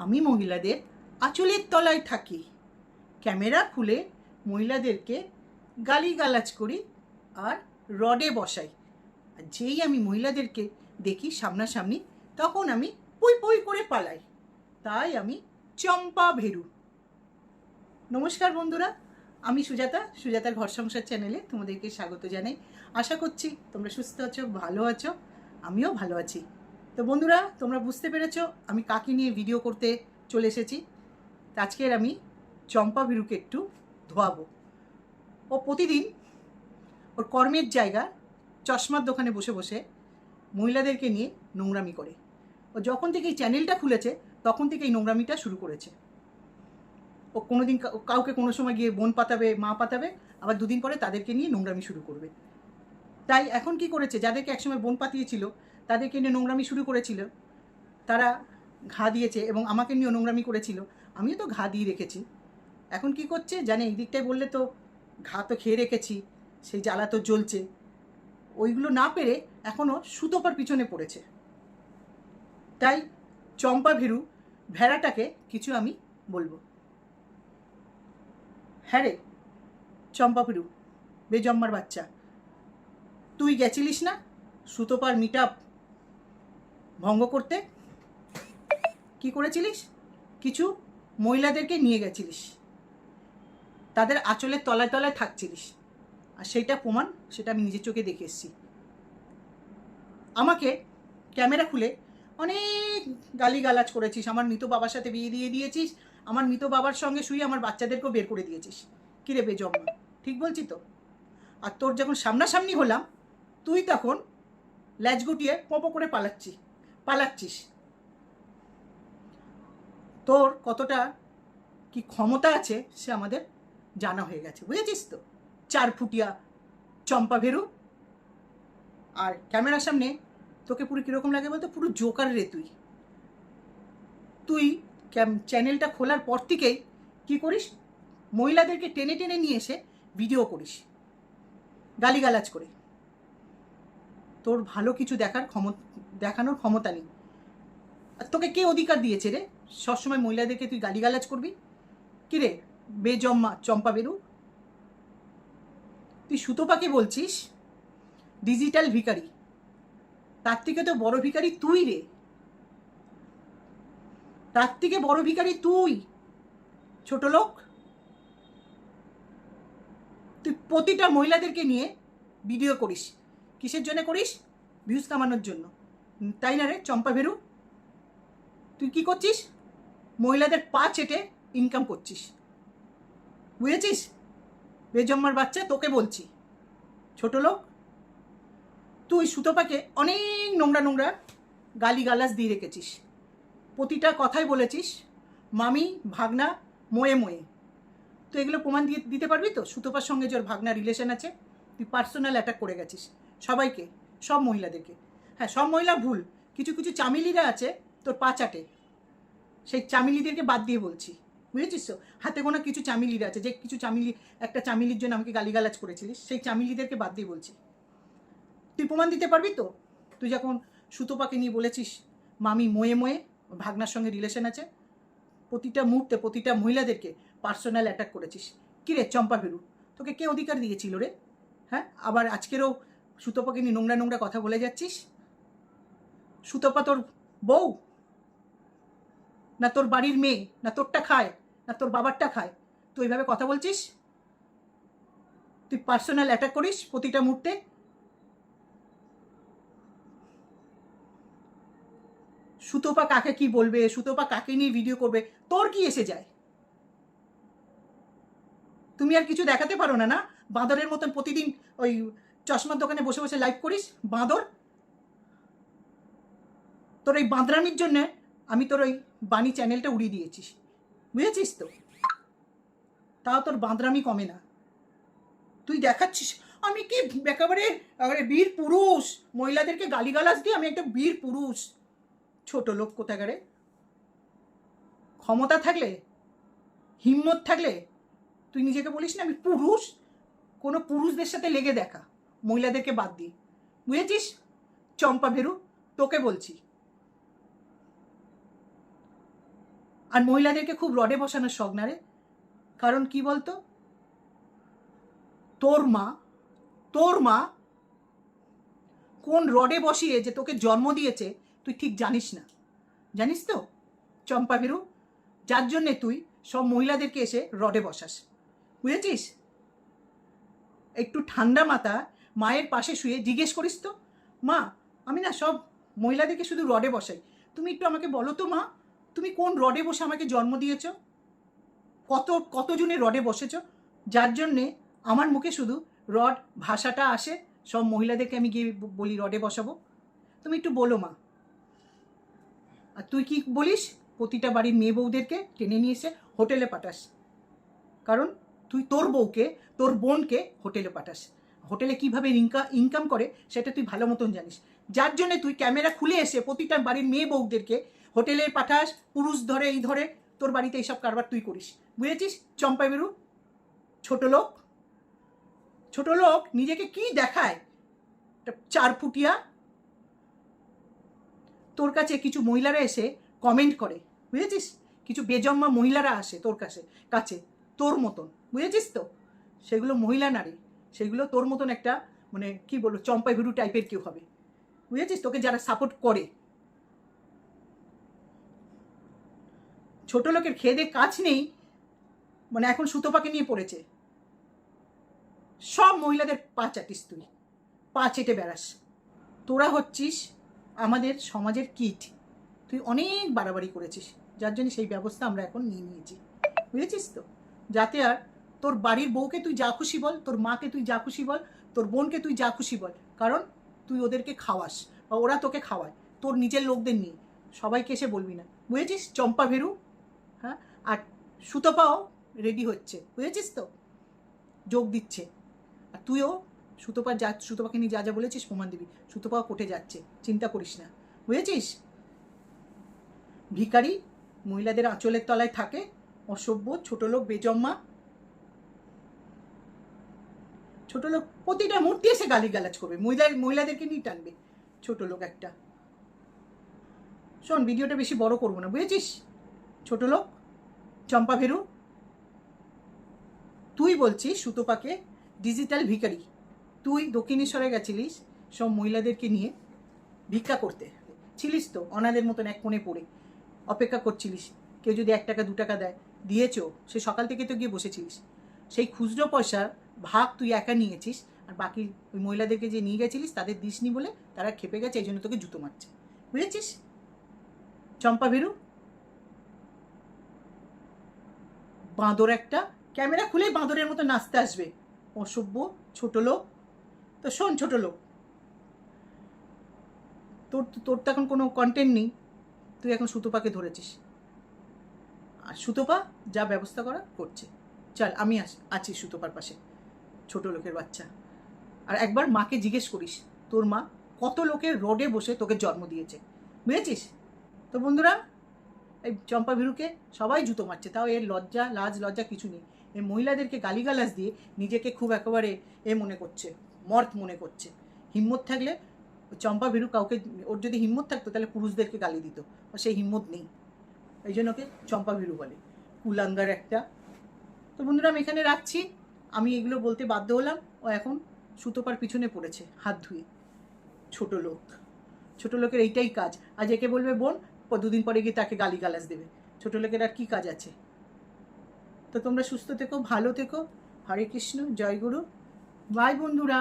আমি মহিলাদের আঁচলের তলায় থাকি, ক্যামেরা খুলে মহিলাদেরকে গালিগালাজ করি আর রডে বসাই। আর যেই আমি মহিলাদেরকে দেখি সামনাসামনি তখন আমি পই পই করে পালাই। তাই আমি চম্পা ভেরু। নমস্কার বন্ধুরা, আমি সুজাতার ঘর সংসার চ্যানেলে তোমাদেরকে স্বাগত জানাই। আশা করছি তোমরা সুস্থ আছো, ভালো আছো, আমিও ভালো আছি। তো বন্ধুরা, তোমরা বুঝতে পেরেছো আমি কাকে নিয়ে ভিডিও করতে চলে এসেছি। আজকের আমি চম্পা ভীরুকে একটু ধোয়াবো। ও প্রতিদিন ওর কর্মের জায়গা চশমার দোকানে বসে বসে মহিলাদেরকে নিয়ে নোংরামি করে। ও যখন থেকে এই চ্যানেলটা খুলেছে তখন থেকে এই নোংরামিটা শুরু করেছে। ও কোনোদিন কাউকে কোনো সময় গিয়ে বোন পাতাবে, মা পাতাবে, আবার দুদিন পরে তাদেরকে নিয়ে নোংরামি শুরু করবে। তাই এখন কি করেছে, যাদেরকে একসময় বোন পাতিয়েছিল তাদেরকে নিয়ে নোংরামি শুরু করেছিল, তারা ঘা দিয়েছে এবং আমাকে নিয়েও নোংরামি করেছিল, আমিও তো ঘা দিয়ে রেখেছি। এখন কি করছে জানে, এই দিকটায় বললে তো ঘা তো খেয়ে রেখেছি, সেই জ্বালা তো জ্বলছে, ওইগুলো না পেরে এখনও সুতোপার পিছনে পড়েছে। তাই চম্পা ভীরু ভেড়াটাকে কিছু আমি বলবো। হ্যাঁ রে চম্পা ভীরু, বেজম্মার বাচ্চা, তুই গেছিলিস না সুতোপার মিট আপ ভঙ্গ করতে? কি করেছিলিস? কিছু মহিলাদেরকে নিয়ে গেছিলিস, তাদের আঁচলের তলায় তলায় থাকছিলিস, আর সেইটা প্রমাণ, সেটা আমি নিজের চোখে দেখে এসেছি। আমাকে ক্যামেরা খুলে অনেক গালিগালাজ করেছিস, আমার মৃত বাবার সাথে বিয়ে দিয়ে দিয়েছিস, আমার মৃত বাবার সঙ্গে শুয়ে আমার বাচ্চাদেরকেও বের করে দিয়েছিস। কিরে বেজম্মা, ঠিক বলছি তো? আর তোর যখন সামনাসামনি হলাম তুই তখন ল্যাজ গুটিয়ে পপো করে পালাচ্ছিস। তোর কতটা কি ক্ষমতা আছে সে আমাদের জানা হয়ে গেছে, বুঝেছিস তো? 4 ফুটিয়া চম্পা ভেরু। আর ক্যামেরার সামনে তোকে পুরো কীরকম লাগে বলতো? পুরো জোকার রে তুই চ্যানেলটা খোলার পর থেকেই কী করিস, মহিলাদেরকে টেনে টেনে নিয়ে এসে ভিডিও করিস গালিগালাজ করে। তোর ভালো কিছু দেখানোর ক্ষমতা নেই। আর তোকে কে অধিকার দিয়েছে রে সবসময় মহিলাদেরকে তুই গালিগালাজ করবি? কিরে বেজম্মা চম্পা বেরু, তুই সুতোপাকে বলছিস ডিজিটাল ভিখারি, তার থেকে তো বড় ভিখারি তুই রে, তার থেকে বড় ভিখারি তুই, ছোট লোক। তুই প্রতিটা মহিলাদেরকে নিয়ে ভিডিও করিস, কিসের জন্য করিস? ভিউজ কামানোর জন্য, তাই না রে চম্পা ভেরু? তুই কি করছিস? মহিলাদের পা চেটে ইনকাম করছিস, বুঝেছিস? বেজম্মার বাচ্চা, তোকে বলছি ছোট লোক। তুই সুতোপাকে অনেক নোংরা নোংরা গালিগালাজ দিয়ে রেখেছিস, প্রতিটা কথাই বলেছিস মামি ভাগনা মোয়ে মোয়ে। তো এগুলো প্রমাণ দিতে পারবি তো? সুতোপার সঙ্গে যে ওর ভাগনা রিলেশন আছে, তুই পার্সোনাল অ্যাটাক করে গেছিস সবাইকে, সব মহিলাদেরকে। হ্যাঁ, সব মহিলা ভুল, কিছু কিছু চামিলিরা আছে তোর পা চাটে, সেই চামিলিদেরকে বাদ দিয়ে বলছি, বুঝেছিস তো? হাতে গোনা কিছু চামিলিরা আছে, যে কিছু চামিলি, একটা চামিলির জন্য আমাকে গালিগালাজ করেছিলিস, সেই চামিলিদেরকে বাদ দিয়ে বলছি। তুই প্রমাণ দিতে পারবি তো? তুই যখন সুতোপাকে নিয়ে বলেছিস মামি মোয়ে মোয়ে, ভাগনার সঙ্গে রিলেশন আছে, প্রতিটা মুহূর্তে প্রতিটা মহিলাদেরকে পার্সোনাল অ্যাটাক করেছিস। কিরে চম্পা ভেরু, তোকে কে অধিকার দিয়েছিল রে? হ্যাঁ, আবার আজকেরও সুতোপাকে নিয়ে নোংরা নোংরা কথা বলে যাচ্ছিস। সুতোপা তোর বউ না তোর বাড়ির মেয়ে? না তোরটা খায় না তোর বাবারটা খায়? তুই এইভাবে কথা বলছিস, তুই পার্সোনাল অ্যাটাক করিস প্রতিটা মুহূর্তে। সুতোপা কাকে কি বলবে, সুতোপা কাকে নিয়ে ভিডিও করবে, তোর কি এসে যায়? তুমি আর কিছু দেখাতে পারো না? না বাঁদরের মতন প্রতিদিন ওই চশমার দোকানে বসে বসে লাইভ করিস, বাঁদর। তোর এই বাঁদরামির জন্যে আমি তোর ওই বাণী চ্যানেলটা উড়িয়ে দিয়েছিস, বুঝেছিস তো? তাও তোর বাঁদরামি কমে না, তুই দেখাচ্ছিস আমি কি একেবারে বীর পুরুষ, মহিলাদেরকে গালিগালাজ দিয়ে আমি একটা বীর পুরুষ। ছোট লোক কোথাকারে। ক্ষমতা থাকলে, হিম্মত থাকলে তুই নিজেকে বলিস না আমি পুরুষ? কোনো পুরুষদের সাথে লেগে দেখা, মহিলাদেরকে বাদ দিয়ে, বুঝেছিস? চম্পা ভেরু, তোকে বলছি। আর মহিলাদেরকে খুব রডে বসানোর শখ না রে? কারণ কি বলতো, তোর মা কোন রডে বসিয়ে যে তোকে জন্ম দিয়েছে তুই ঠিক জানিস না, জানিস তো চম্পা ভীরু? যার জন্যে তুই সব মহিলাদেরকে এসে রডে বসাস, বুঝেছিস? একটু ঠান্ডা মাথা মায়ের পাশে শুয়ে জিজ্ঞেস করিস তো, মা আমি না সব মহিলাদেরকে শুধু রডে বসাই, তুমি একটু আমাকে বলো তো মা, তুমি কোন রডে বসে আমাকে জন্ম দিয়েছ? কতজনে রডে বসেছ যার জন্যে আমার মুখে শুধু রড ভাষাটা আসে? সব মহিলাদেরকে আমি গিয়ে বলি রডে বসাবো। তুমি একটু বলো মা। আর তুই কি বলিস? প্রতিটা বাড়ির মেয়ে বউদেরকে টেনে নিয়ে এসে হোটেলে পাঠাস, কারণ তুই তোর বউকে, তোর বোনকে হোটেলে পাঠাস। হোটেলে কীভাবে ইনকাম করে সেটা তুই ভালো মতন জানিস, যার জন্যে তুই ক্যামেরা খুলে এসে প্রতিটা বাড়ির মেয়ে বউদেরকে হোটেলে পাঠাস, পুরুষ ধরে এই ধরে তোর বাড়িতে এইসব কারবার তুই করিস, বুঝেছিস চম্পা বেরু? ছোট লোক নিজেকে কি দেখায়, 4 ফুটিয়া। তোর কাছে কিছু মহিলারা এসে কমেন্ট করে, বুঝেছিস? কিছু বেজম্মা মহিলারা আসে তোর কাছে তোর মতন, বুঝেছিস তো? সেগুলো মহিলা নারী, সেগুলো তোর মতন একটা মানে কি বলবো চম্পা ভীরু টাইপের কেউ হবে, বুঝেছিস? তোকে যারা সাপোর্ট করে, ছোট লোকের খেয়ে কাজ নেই, মানে এখন সুতোপাকে নিয়ে পড়েছে। সব মহিলাদের পা চাটিস, তুই পা চেটে বেড়াস। তোরা হচ্ছিস আমাদের সমাজের কীট, তুই অনেক বাড়াবাড়ি করেছিস, যার জন্য সেই ব্যবস্থা আমরা এখন নিয়ে নিয়েছি, বুঝেছিস তো? যাতে আর তোর বাড়ির বউকে তুই যা খুশি বল, তোর মাকে তুই যা খুশি বল, তোর বোনকে তুই যা খুশি বল, কারণ তুই ওদেরকে খাওয়াস বা ওরা তোকে খাওয়ায়, তোর নিজের লোকদের নিয়ে সবাইকে এসে বলবি না, বুঝেছিস চম্পা ভীরু? হ্যাঁ, আর সুতপাও রেডি হচ্ছে, বুঝেছিস তো? যোগ দিচ্ছে। আর তুইও সুতপাকে নিয়ে যা যা বলেছিস প্রমাণ দিবি, সুতপাও কোর্টে যাচ্ছে, চিন্তা করিস না, বুঝেছিস? ভিখারি মহিলাদের আঁচলের তলায় থাকে, অসভ্য ছোট লোক বেজম্মা ছোট লোক, প্রতিটা মূর্তি এসে গালিগালাজ করবে, মহিলাদেরকে নিয়ে টানবে, ছোট লোক একটা। শোন, ভিডিওটা বেশি বড় করবো না, বুঝেছিস ছোট লোক চম্পা ভীরু? তুই বলছিস সুতপাকে ডিজিটাল ভিখারি, তুই দক্ষিণেশ্বরে গেছিলিস সব মহিলাদেরকে নিয়ে ভিক্ষা করতে, ছিলিস তো অনাদের মতন এক কোণে পড়ে অপেক্ষা করছিলিস, কেউ যদি 1 টাকা 2 টাকা দেয়, দিয়েছো? সে সকাল থেকে তো গিয়ে বসেছিলিস, সেই খুচরো পয়সা ভাগ তুই একা নিয়েছিস, আর বাকি ওই মহিলাদেরকে যে নিয়ে গেছিলিস তাদের দিসনি বলে তারা খেপে গেছে, এই জন্য তোকে জুতো মারছে, বুঝেছিস চম্পা ভীরু? বাঁদর একটা, ক্যামেরা খুলে বাঁদরের মতো নাচতে আসবে, অসভ্য ছোট লোক। তো শোন ছোট লোক, তোর তো এখন কোনো কন্টেন্ট নেই, তুই এখন সুতপাকে ধরেছিস, আর সুতপা যা ব্যবস্থা করা করছে। চল, আমি আছি সুতপার পাশে, ছোট লোকের বাচ্চা। আর একবার মাকে জিজ্ঞেস করিস তোর মা কত লোকের রোডে বসে তোকে জন্ম দিয়েছে, বুঝেছিস? তো বন্ধুরা, এই চম্পা ভীরুকে সবাই জুতো মারছে, তাও এর লাজ লজ্জা কিছু নেই। এই মহিলাদেরকে গালিগালাজ দিয়ে নিজেকে খুব একেবারে মনে করছে, মর্ত মনে করছে। হিম্মত থাকলে চম্পা ভীরু কাউকে, ওর যদি হিম্মত থাকতো তাহলে পুরুষদেরকে গালি দিত, সেই হিম্মত নেই, এই জন্য ওকে চম্পা ভীরু বলে, কুলাঙ্গার একটা। তো বন্ধুরা, আমি এখানে রাখছি, আমি এগুলো বলতে বাধ্য হলাম। ও এখন সুতোপার পিছনে পড়েছে হাত ধুয়ে, ছোট লোকের এইটাই কাজ। আজ একে বলবে বোন, 2 দিন পরে গিয়ে তাকে গালিগালাজ দেবে, ছোট লোকের আর কী কাজ আছে? তো তোমরা সুস্থ থেকো, ভালো থেকো, হরে কৃষ্ণ, জয় গুরু, বাই বন্ধুরা।